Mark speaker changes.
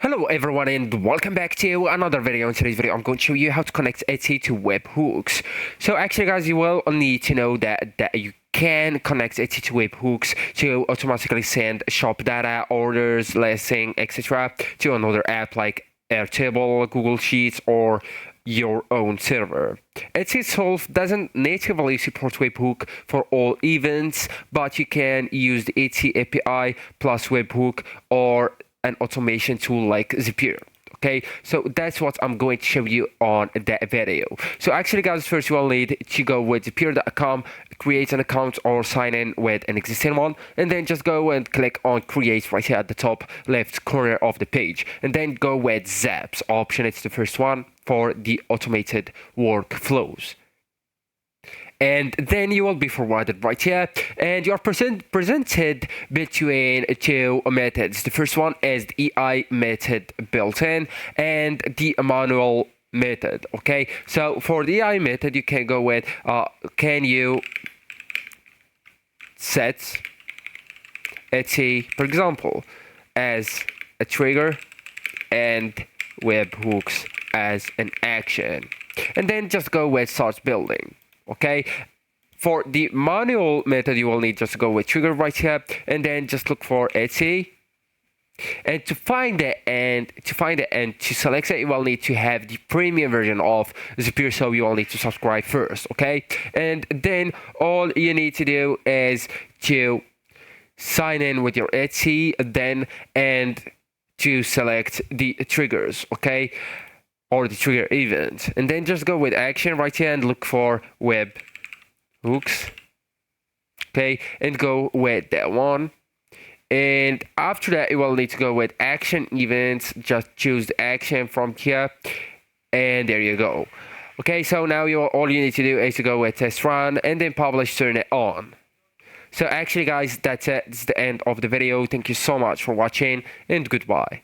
Speaker 1: Hello everyone and welcome back to another video. In today's video I'm going to show you how to connect Etsy to webhooks. So actually guys, you will need to know that you can connect Etsy to webhooks to automatically send shop data, orders, listing, etc. to another app like Airtable, Google Sheets, or your own server. Etsy itself doesn't natively support webhook for all events, but you can use the Etsy API plus webhook or an automation tool like Zapier. Okay, so that's what I'm going to show you on that video. So actually guys, first you will need to go with zapier.com, create an account or sign in with an existing one, and then just go and click on create right here at the top left corner of the page, and then go with Zaps option. It's the first one for the automated workflows. And then you will be forwarded right here, and you are presented between two methods. The first one is the EI method built in and the manual method. Okay, so for the EI method you can go with can you set Etsy, for example, as a trigger and webhooks as an action, and then just go with start building. Okay, for the manual method you will need just to go with trigger right here, and then just look for Etsy, and to find it and to select it you will need to have the premium version of Zapier, so you will need to subscribe first. Okay, and then all you need to do is to sign in with your Etsy then, and to select the triggers, okay, or the trigger event, and then just go with action right here and look for webhooks. Okay, and go with that one, and after that you will need to go with action events. Just choose the action from here, and there you go. Okay, so now all you need to do is to go with test run and then publish, turn it on. So actually guys, that's it. It's the end of the video. Thank you so much for watching, and goodbye.